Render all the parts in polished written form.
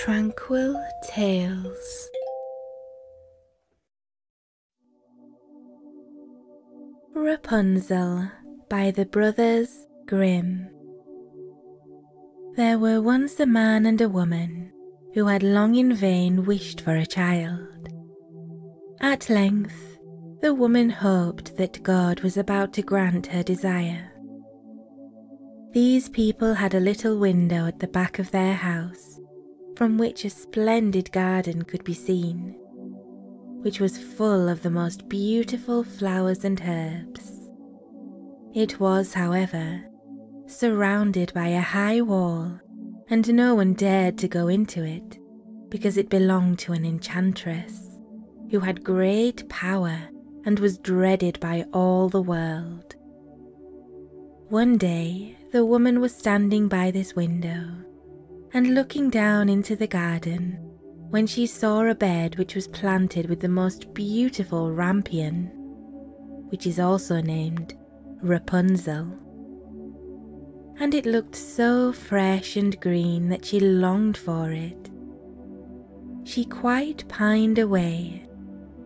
Tranquil Tales. Rapunzel by the Brothers Grimm. There were once a man and a woman who had long in vain wished for a child. At length, the woman hoped that God was about to grant her desire. These people had a little window at the back of their house, from which a splendid garden could be seen, which was full of the most beautiful flowers and herbs. It was, however, surrounded by a high wall, and no one dared to go into it, because it belonged to an enchantress, who had great power and was dreaded by all the world. One day, the woman was standing by this window, and looking down into the garden, when she saw a bed which was planted with the most beautiful rampion, which is also named Rapunzel. And it looked so fresh and green that she longed for it. She quite pined away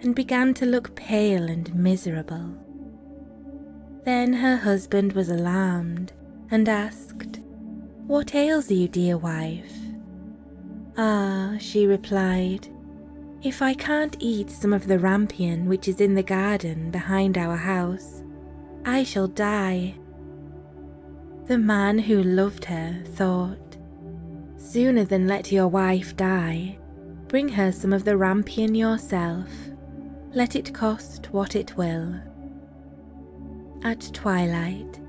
and began to look pale and miserable. Then her husband was alarmed and asked, "What ails you, dear wife?" "Ah," she replied, "if I can't eat some of the rampion which is in the garden behind our house, I shall die." The man who loved her thought, "Sooner than let your wife die, bring her some of the rampion yourself, let it cost what it will." At twilight,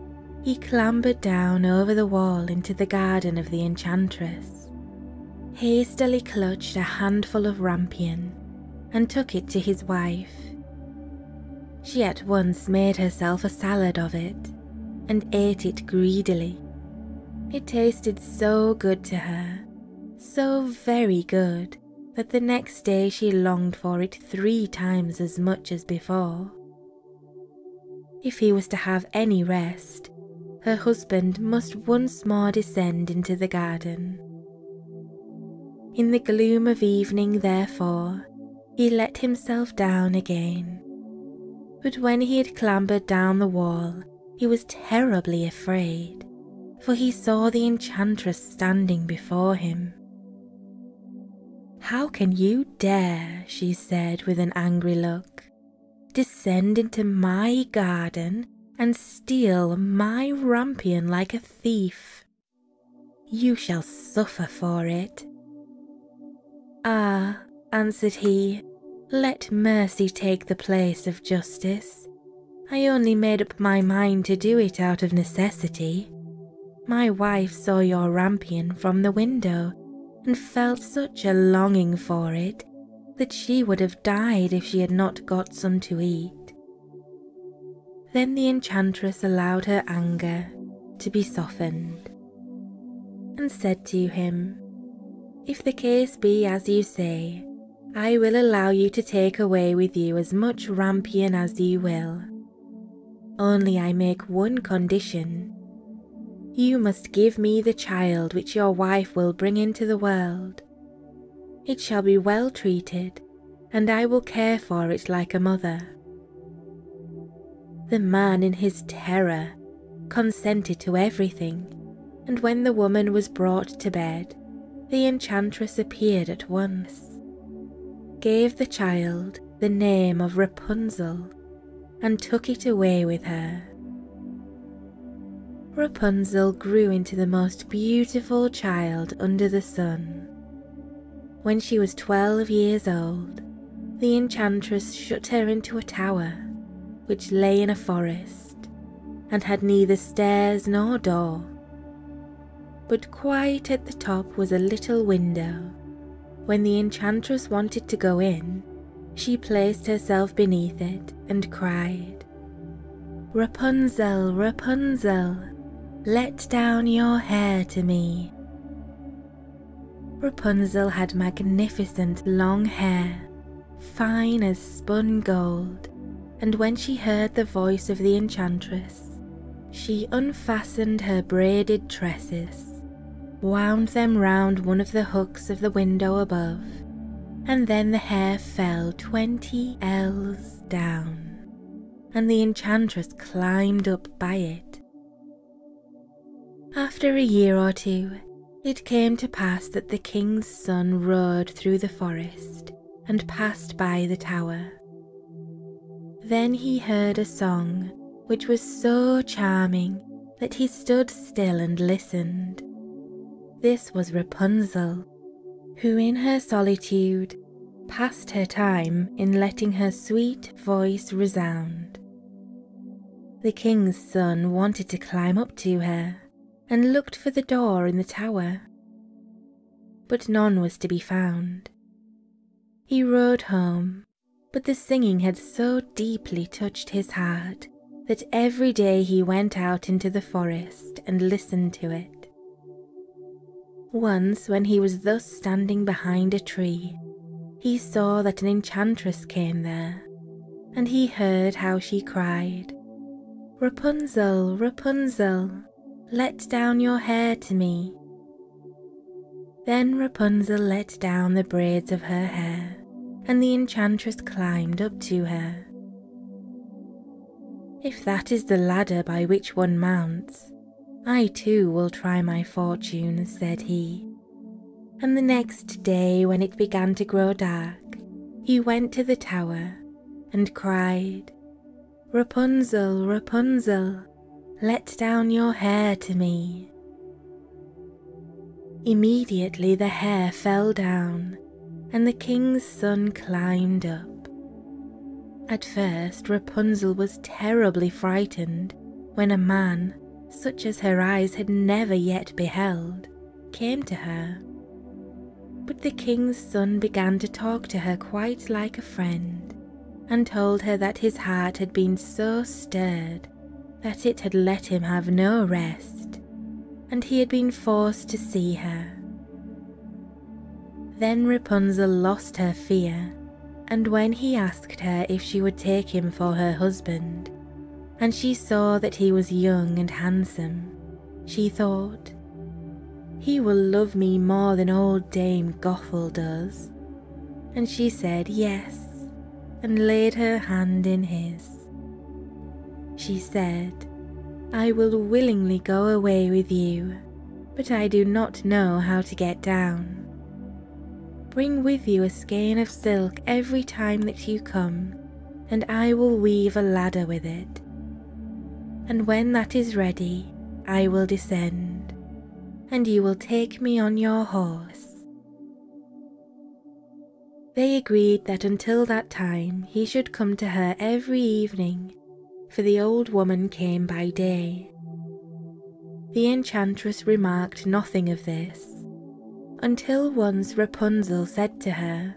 he clambered down over the wall into the garden of the enchantress, hastily clutched a handful of rampion, and took it to his wife. She at once made herself a salad of it, and ate it greedily. It tasted so good to her, so very good, that the next day she longed for it 3 times as much as before. If he was to have any rest, her husband must once more descend into the garden. In the gloom of evening, therefore, he let himself down again. But when he had clambered down the wall, he was terribly afraid, for he saw the enchantress standing before him. "How can you dare," she said with an angry look, "descend into my garden and steal my rampion like a thief? You shall suffer for it." "Ah," answered he, "let mercy take the place of justice. I only made up my mind to do it out of necessity. My wife saw your rampion from the window and felt such a longing for it that she would have died if she had not got some to eat." Then the enchantress allowed her anger to be softened, and said to him, "If the case be as you say, I will allow you to take away with you as much rampion as you will. Only I make one condition. You must give me the child which your wife will bring into the world. It shall be well treated, and I will care for it like a mother." The man, in his terror, consented to everything, and when the woman was brought to bed, the enchantress appeared at once, gave the child the name of Rapunzel, and took it away with her. Rapunzel grew into the most beautiful child under the sun. When she was 12 years old, the enchantress shut her into a tower, which lay in a forest, and had neither stairs nor door. But quite at the top was a little window. When the enchantress wanted to go in, she placed herself beneath it and cried, "Rapunzel, Rapunzel, let down your hair to me." Rapunzel had magnificent long hair, fine as spun gold, and when she heard the voice of the enchantress, she unfastened her braided tresses, wound them round one of the hooks of the window above, and then the hair fell 20 ells down, and the enchantress climbed up by it. After a year or two, it came to pass that the king's son rode through the forest and passed by the tower. Then he heard a song which was so charming that he stood still and listened. This was Rapunzel, who in her solitude passed her time in letting her sweet voice resound. The king's son wanted to climb up to her and looked for the door in the tower, but none was to be found. He rode home, but the singing had so deeply touched his heart that every day he went out into the forest and listened to it. Once, when he was thus standing behind a tree, he saw that an enchantress came there, and he heard how she cried, "Rapunzel, Rapunzel, let down your hair to me." Then Rapunzel let down the braids of her hair, and the enchantress climbed up to her. "If that is the ladder by which one mounts, I too will try my fortune," said he. And the next day, when it began to grow dark, he went to the tower and cried, "Rapunzel, Rapunzel, let down your hair to me." Immediately the hair fell down, and the king's son climbed up. At first Rapunzel was terribly frightened when a man, such as her eyes had never yet beheld, came to her. But the king's son began to talk to her quite like a friend, and told her that his heart had been so stirred that it had let him have no rest, and he had been forced to see her. Then Rapunzel lost her fear, and when he asked her if she would take him for her husband, and she saw that he was young and handsome, she thought, "He will love me more than old Dame Gothel does." And she said yes, and laid her hand in his. She said, "I will willingly go away with you, but I do not know how to get down. Bring with you a skein of silk every time that you come, and I will weave a ladder with it. And when that is ready, I will descend, and you will take me on your horse." They agreed that until that time he should come to her every evening, for the old woman came by day. The enchantress remarked nothing of this, until once Rapunzel said to her,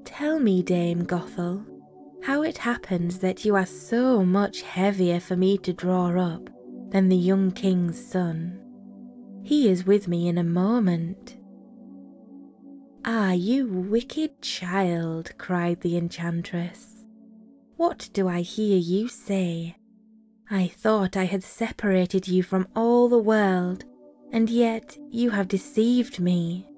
"Tell me, Dame Gothel, how it happens that you are so much heavier for me to draw up than the young king's son. He is with me in a moment." "Ah, you wicked child," cried the enchantress. "What do I hear you say? I thought I had separated you from all the world, and yet you have deceived me."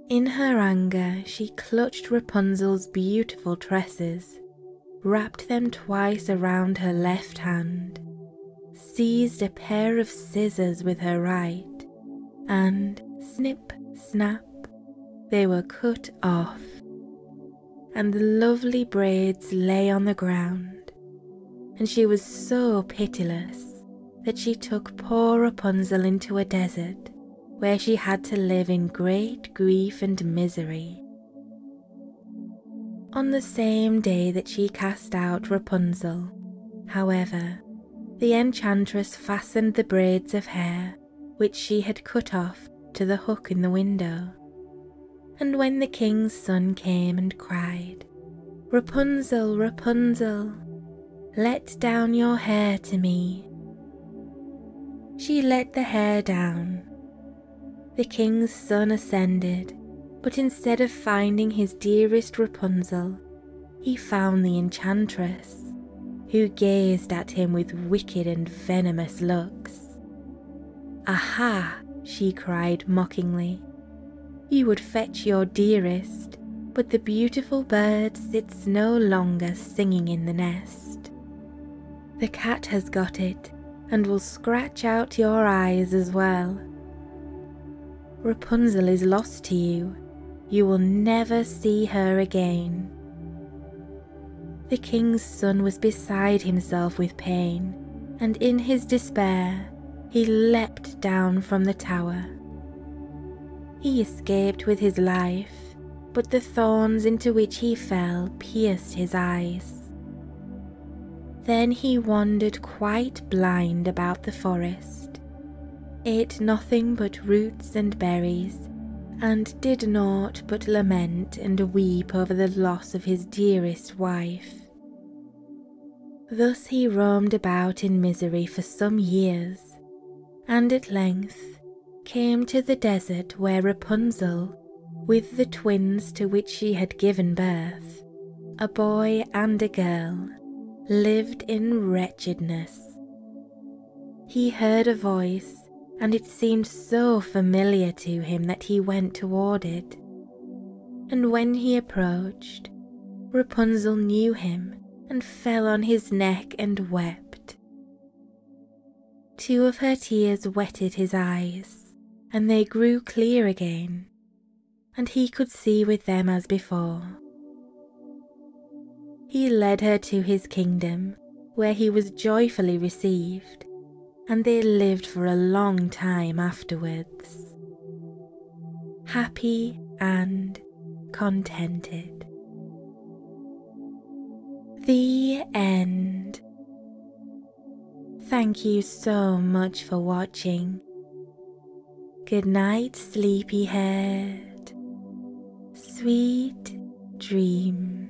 In her anger, she clutched Rapunzel's beautiful tresses, wrapped them twice around her left hand, seized a pair of scissors with her right, and snip, snap, they were cut off, and the lovely braids lay on the ground, and she was so pitiless that she took poor Rapunzel into a desert, where she had to live in great grief and misery. On the same day that she cast out Rapunzel, however, the enchantress fastened the braids of hair which she had cut off to the hook in the window, and when the king's son came and cried, "Rapunzel, Rapunzel, let down your hair to me," she let the hair down. The king's son ascended, but instead of finding his dearest Rapunzel, he found the enchantress, who gazed at him with wicked and venomous looks. "Aha!" she cried mockingly. "You would fetch your dearest, but the beautiful bird sits no longer singing in the nest. The cat has got it and will scratch out your eyes as well. Rapunzel is lost to you. You will never see her again." The king's son was beside himself with pain, and in his despair he leapt down from the tower. He escaped with his life, but the thorns into which he fell pierced his eyes. Then he wandered quite blind about the forest, ate nothing but roots and berries, and did naught but lament and weep over the loss of his dearest wife. Thus he roamed about in misery for some years, and at length came to the desert where Rapunzel, with the twins to which she had given birth, a boy and a girl, lived in wretchedness. He heard a voice, and it seemed so familiar to him that he went toward it. And when he approached, Rapunzel knew him and fell on his neck and wept. 2 of her tears wetted his eyes, and they grew clear again, and he could see with them as before. He led her to his kingdom, where he was joyfully received, and they lived for a long time afterwards, happy and contented. The end. Thank you so much for watching. Good night, sleepyhead. Sweet dreams.